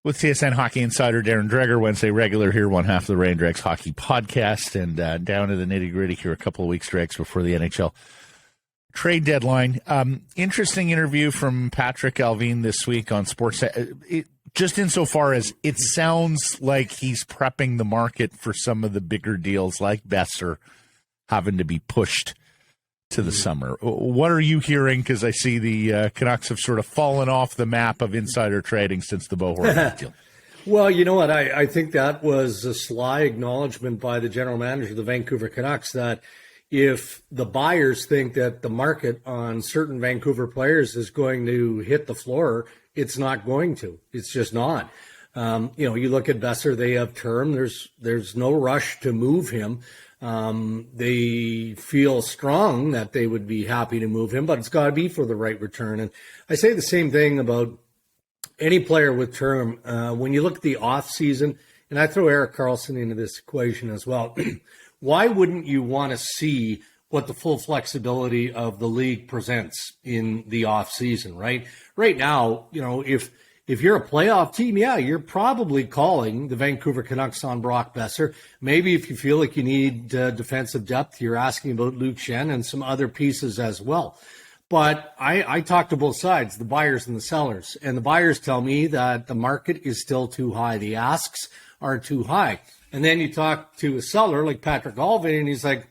With TSN Hockey Insider Darren Dreger, Wednesday regular here, one half of the Rain Dregs Hockey Podcast, and down to the nitty-gritty here a couple of weeks, Dregs, before the NHL trade deadline. Interesting interview from Patrick Alvin this week on Sports. Just insofar as it sounds like he's prepping the market for some of the bigger deals like Boeser having to be pushed to the summer. What are you hearing? Because I see the Canucks have sort of fallen off the map of insider trading since the Boeser deal. Well, you know what? I think that was a sly acknowledgement by the general manager of the Vancouver Canucks that if the buyers think that the market on certain Vancouver players is going to hit the floor, it's not going to. It's just not. You look at Boeser, they have term. There's no rush to move him. They feel strong that they would be happy to move him, but it's got to be for the right return. And I say the same thing about any player with term. When you look at the off season, and I throw Erik Karlsson into this equation as well, why wouldn't you want to see what the full flexibility of the league presents in the off season, right? Right now, if you're a playoff team, yeah, you're probably calling the Vancouver Canucks on Brock Boeser. Maybe if you feel like you need defensive depth, you're asking about Luke Schenn and some other pieces as well. But I talk to both sides, the buyers and the sellers. And the buyers tell me that the market is still too high. The asks are too high. And then you talk to a seller like Patrick Alvin, and he's like,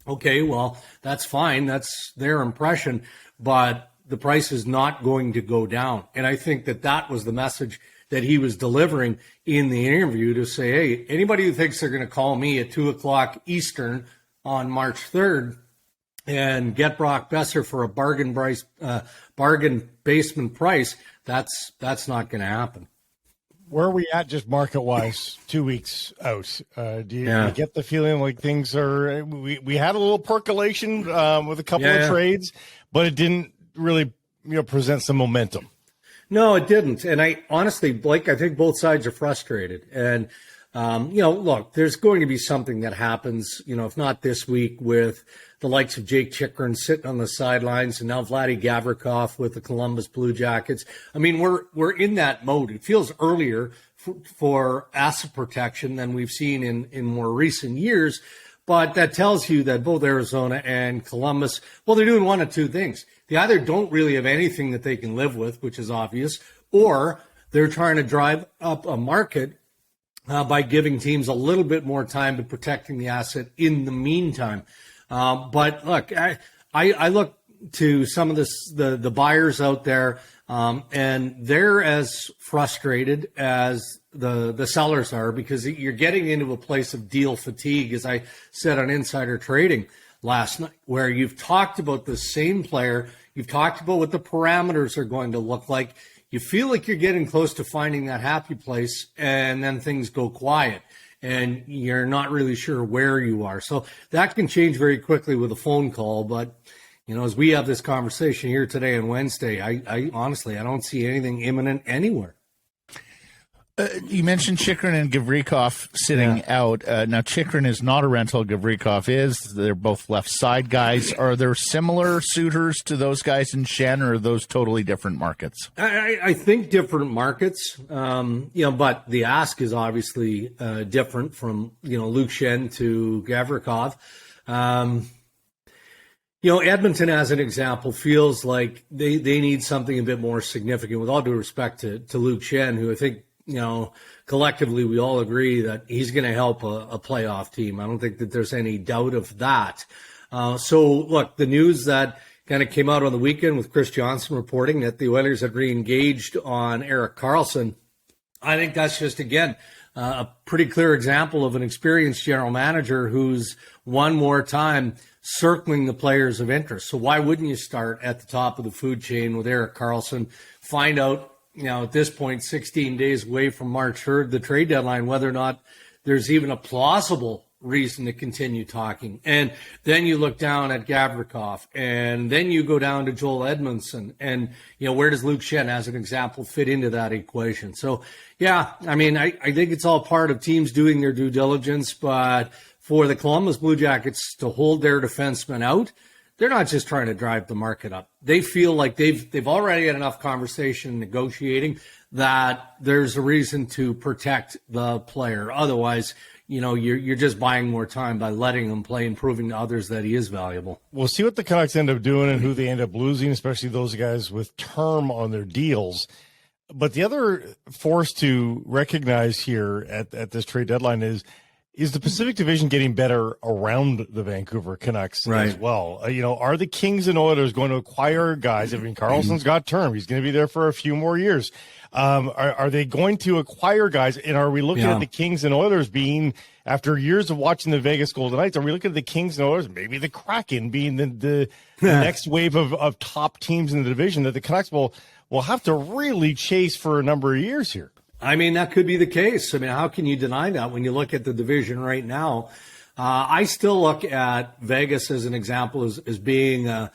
okay, well, that's fine. That's their impression. But the price is not going to go down. And I think that was the message that he was delivering in the interview to say, hey, anybody who thinks they're going to call me at 2:00 Eastern on March 3rd and get Brock Boeser for a bargain basement price, that's not going to happen. Where are we at just market-wise 2 weeks out? Do you get the feeling like things are – we had a little percolation with a couple of trades, but it didn't really, present some momentum. No, it didn't. And I honestly, Blake, I think both sides are frustrated. And, look, there's going to be something that happens, if not this week, with the likes of Jake Chychrun sitting on the sidelines and now Vladdy Gavrikov with the Columbus Blue Jackets. I mean, we're in that mode. It feels earlier for asset protection than we've seen in more recent years. But that tells you that both Arizona and Columbus, well, they're doing one of two things. They either don't really have anything that they can live with, which is obvious, or they're trying to drive up a market by giving teams a little bit more time to protecting the asset in the meantime. But look, I look to some of the buyers out there, and they're as frustrated as the sellers are because you're getting into a place of deal fatigue, as I said on Insider Trading last night, where you've talked about the same player, you've talked about what the parameters are going to look like. You feel like you're getting close to finding that happy place, and then things go quiet, and you're not really sure where you are. So that can change very quickly with a phone call. But, as we have this conversation here today on Wednesday, I honestly, I don't see anything imminent anywhere. You mentioned Chychrun and Gavrikov sitting out. Now, Chychrun is not a rental. Gavrikov is. They're both left side guys. Are there similar suitors to those guys in Schenn, or are those totally different markets? I think different markets, but the ask is obviously different from, Luke Schenn to Gavrikov. Edmonton, as an example, feels like they need something a bit more significant, with all due respect to Luke Schenn, who I think, collectively we all agree that he's going to help a playoff team. I don't think that there's any doubt of that. So, look, the news that kind of came out on the weekend with Chris Johnson reporting that the Oilers had re-engaged on Erik Karlsson, I think that's just, again, a pretty clear example of an experienced general manager who's one more time circling the players of interest. So why wouldn't you start at the top of the food chain with Erik Karlsson, find out, at this point, 16 days away from March 3rd, the trade deadline, whether or not there's even a plausible reason to continue talking. And then you look down at Gavrikov, and then you go down to Joel Edmondson. And, where does Luke Schenn, as an example, fit into that equation? So, I think it's all part of teams doing their due diligence. But for the Columbus Blue Jackets to hold their defensemen out, they're not just trying to drive the market up. They feel like they've already had enough conversation negotiating that there's a reason to protect the player. Otherwise, you're just buying more time by letting him play and proving to others that he is valuable. We'll see what the Canucks end up doing and who they end up losing, especially those guys with term on their deals. But the other force to recognize here at this trade deadline is the Pacific Division getting better around the Vancouver Canucks as well? Are the Kings and Oilers going to acquire guys? I mean, Karlsson's got term. He's going to be there for a few more years. Are they going to acquire guys? And are we looking at the Kings and Oilers being, after years of watching the Vegas Golden Knights, are we looking at the Kings and Oilers, maybe the Kraken being the next wave of top teams in the division that the Canucks will have to really chase for a number of years here? I mean, that could be the case. I mean, how can you deny that when you look at the division right now? I still look at Vegas as an example as being a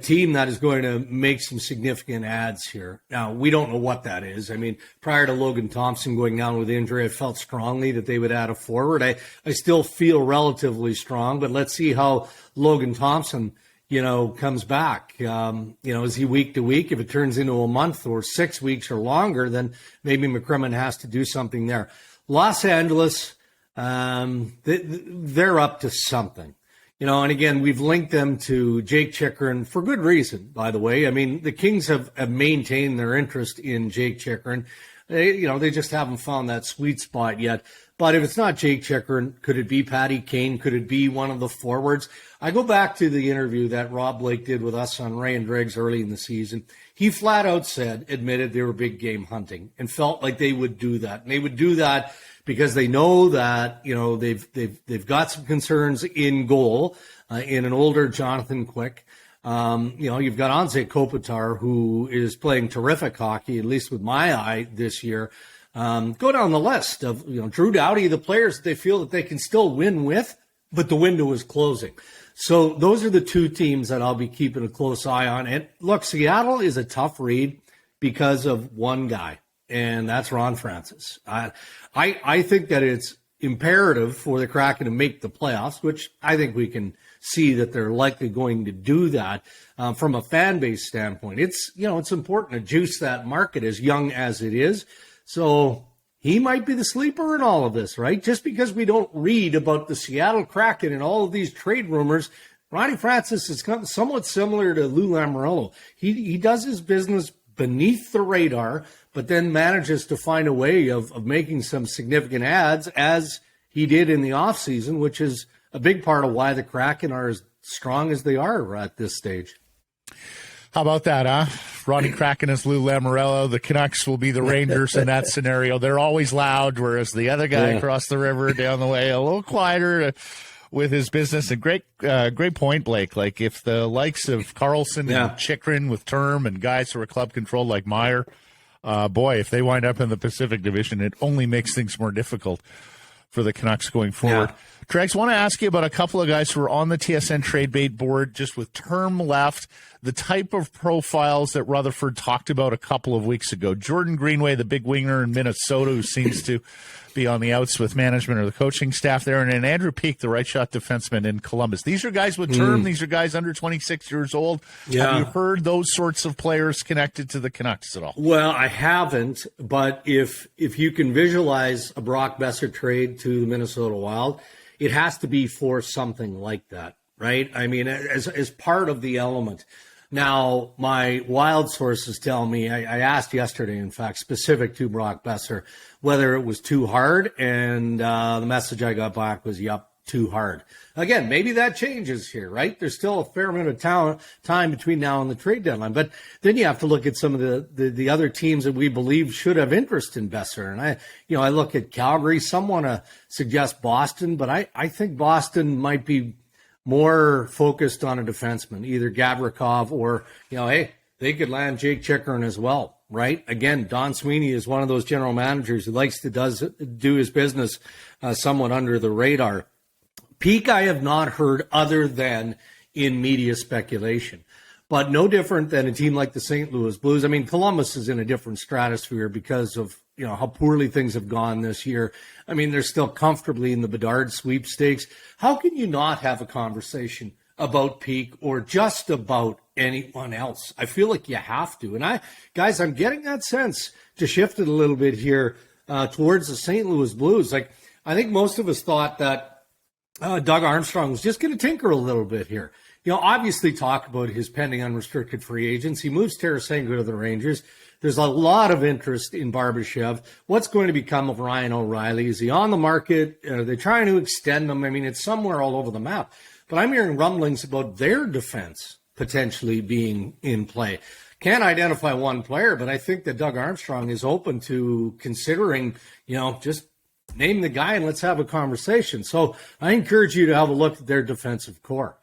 team that is going to make some significant adds here. Now, we don't know what that is. I mean, prior to Logan Thompson going down with injury, I felt strongly that they would add a forward. I still feel relatively strong, but let's see how Logan Thompson comes back. Is he week to week? If it turns into a month or 6 weeks or longer, then maybe McCrimmon has to do something there. Los Angeles, they're up to something. And again, we've linked them to Jake Chychrun for good reason, by the way. I mean, the Kings have maintained their interest in Jake Chychrun. They just haven't found that sweet spot yet. But if it's not Jake Chychrun, could it be Patty Kane? Could it be one of the forwards? I go back to the interview that Rob Blake did with us on Ray and Dregs early in the season. He flat out admitted they were big game hunting and felt like they would do that. And they would do that because they know that, they've got some concerns in goal, in an older Jonathan Quick. You've got Anze Kopitar, who is playing terrific hockey, at least with my eye this year. Go down the list of, Drew Doughty, the players that they feel that they can still win with, but the window is closing. So those are the two teams that I'll be keeping a close eye on. And look, Seattle is a tough read because of one guy, and that's Ron Francis. I think that it's imperative for the Kraken to make the playoffs, which I think we can see that they're likely going to do that. From a fan base standpoint, it's important to juice that market as young as it is. So he might be the sleeper in all of this, right? Just because we don't read about the Seattle Kraken and all of these trade rumors, Ronnie Francis is somewhat similar to Lou Lamoriello. He does his business beneath the radar, but then manages to find a way of making some significant adds, as he did in the offseason, which is a big part of why the Kraken are as strong as they are at this stage. How about that, huh? Ronnie Kraken is Lou Lamoriello. The Canucks will be the Rangers in that scenario. They're always loud, whereas the other guy across the river down the way, a little quieter with his business. And great point, Blake. Like, if the likes of Karlsson and Chychrun with term and guys who are club controlled like Meyer, if they wind up in the Pacific Division, it only makes things more difficult for the Canucks going forward. Yeah. Dregs, want to ask you about a couple of guys who are on the TSN trade bait board just with term left, the type of profiles that Rutherford talked about a couple of weeks ago. Jordan Greenway, the big winger in Minnesota, who seems to be on the outs with management or the coaching staff there, and then Andrew Peeke, the right shot defenseman in Columbus. These are guys with term. These are guys under 26 years old. Yeah. Have you heard those sorts of players connected to the Canucks at all? Well, I haven't, but if you can visualize a Brock Boeser trade to the Minnesota Wild, it has to be for something like that, right? I mean, as part of the element. Now, my Wild sources tell me, I asked yesterday, in fact, specific to Brock Boeser, whether it was too hard, and the message I got back was, yep, too hard. Again, maybe that changes here, right? There's still a fair amount of time between now and the trade deadline. But then you have to look at some of the other teams that we believe should have interest in Boeser. And I look at Calgary. Some want to suggest Boston, but I think Boston might be more focused on a defenseman, either Gavrikov or, hey, they could land Jake Chychrun as well, right? Again, Don Sweeney is one of those general managers who likes to do his business somewhat under the radar. Peeke I have not heard other than in media speculation, but no different than a team like the St. Louis Blues. I mean, Columbus is in a different stratosphere because of how poorly things have gone this year. I mean, they're still comfortably in the Bedard sweepstakes. How can you not have a conversation about Peak or just about anyone else. I feel like you have to. And I'm getting that sense, to shift it a little bit here towards the St. Louis Blues. Like, I think most of us thought that Doug Armstrong was just going to tinker a little bit here. Obviously talk about his pending unrestricted free agents. He moves Tarasenko to the Rangers. There's a lot of interest in Barbashev. What's going to become of Ryan O'Reilly? Is he on the market? Are they trying to extend him? I mean, it's somewhere all over the map. But I'm hearing rumblings about their defense potentially being in play. Can't identify one player, but I think that Doug Armstrong is open to considering, just name the guy and let's have a conversation. So I encourage you to have a look at their defensive core,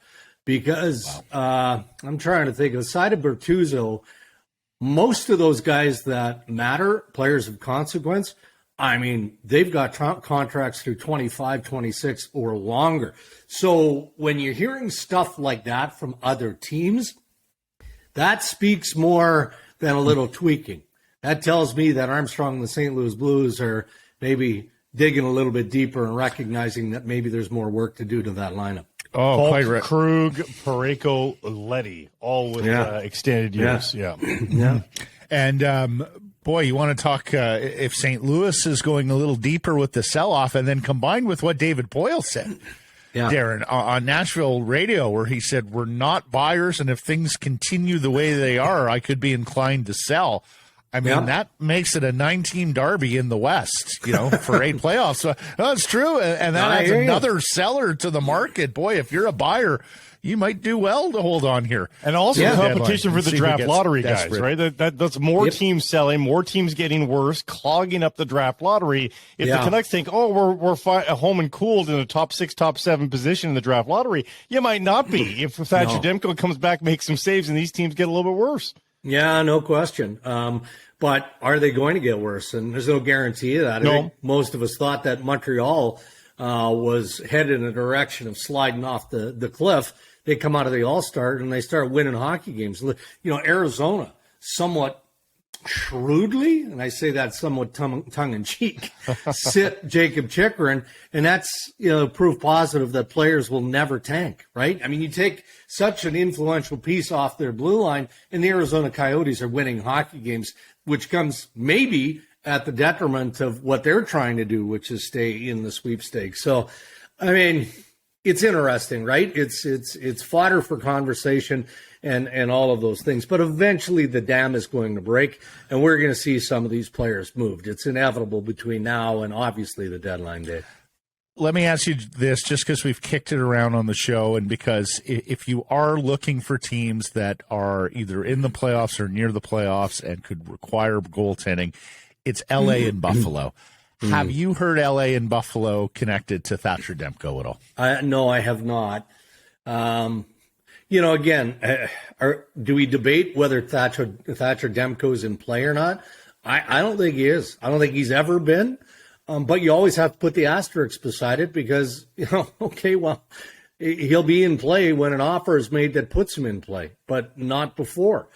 because I'm trying to think, aside of Bertuzzo, most of those guys that matter, players of consequence, I mean, they've got contracts through 25, 26 or longer. So when you're hearing stuff like that from other teams, that speaks more than a little tweaking. That tells me that Armstrong and the St. Louis Blues are maybe digging a little bit deeper and recognizing that maybe there's more work to do to that lineup. Oh, Falk, quite right. Krug, Parayko, Leddy, all with extended years. Yeah. And, boy, you want to talk if St. Louis is going a little deeper with the sell-off, and then combined with what David Poile said, Darren, on Nashville radio, where he said, we're not buyers, and if things continue the way they are, I could be inclined to sell. I mean, that makes it a 9-team derby in the West, for 8 playoffs. So that's true. And that adds another seller to the market. Boy, if you're a buyer, you might do well to hold on here. And also competition for the draft lottery guys, right? That's more teams selling, more teams getting worse, clogging up the draft lottery. If the Canucks think, we're home and cooled in the top 6, top 7 position in the draft lottery, you might not be. If Thatcher Demko comes back, makes some saves, and these teams get a little bit worse. Yeah, no question. But are they going to get worse? And there's no guarantee of that. I think most of us thought that Montreal was headed in a direction of sliding off the cliff. They come out of the All-Star and they start winning hockey games. Arizona, somewhat shrewdly, and I say that somewhat tongue-in-cheek, sit Jacob Chikrin, and that's proof positive that players will never tank, right? I mean, you take such an influential piece off their blue line, and the Arizona Coyotes are winning hockey games, which comes maybe at the detriment of what they're trying to do, which is stay in the sweepstakes. So, I mean, it's interesting, right? It's fodder for conversation and all of those things. But eventually the dam is going to break, and we're going to see some of these players moved. It's inevitable between now and obviously the deadline day. Let me ask you this, just because we've kicked it around on the show, and because if you are looking for teams that are either in the playoffs or near the playoffs and could require goaltending, it's L.A. and Buffalo. Have you heard L.A. and Buffalo connected to Thatcher Demko at all? No, I have not. Again, do we debate whether Thatcher Demko is in play or not? I don't think he is. I don't think he's ever been. But you always have to put the asterisk beside it because, he'll be in play when an offer is made that puts him in play, but not before.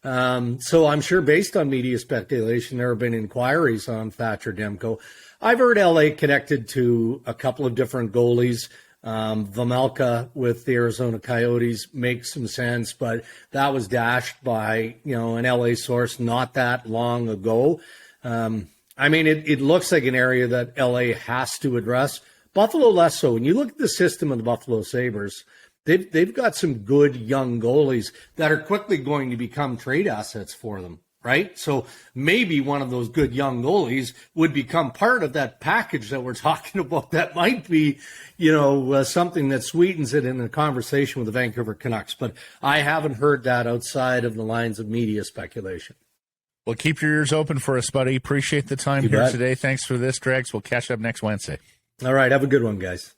So I'm sure based on media speculation, there have been inquiries on Thatcher Demko. I've heard LA connected to a couple of different goalies. Vamelka with the Arizona Coyotes makes some sense, but that was dashed by, an LA source not that long ago. It looks like an area that LA has to address. Buffalo less so. When you look at the system of the Buffalo Sabres, they've got some good young goalies that are quickly going to become trade assets for them, right? So maybe one of those good young goalies would become part of that package that we're talking about. That might be, something that sweetens it in a conversation with the Vancouver Canucks. But I haven't heard that outside of the lines of media speculation. Well, keep your ears open for us, buddy. Appreciate the time here today. Thanks for this, Dregs. We'll catch up next Wednesday. All right. Have a good one, guys.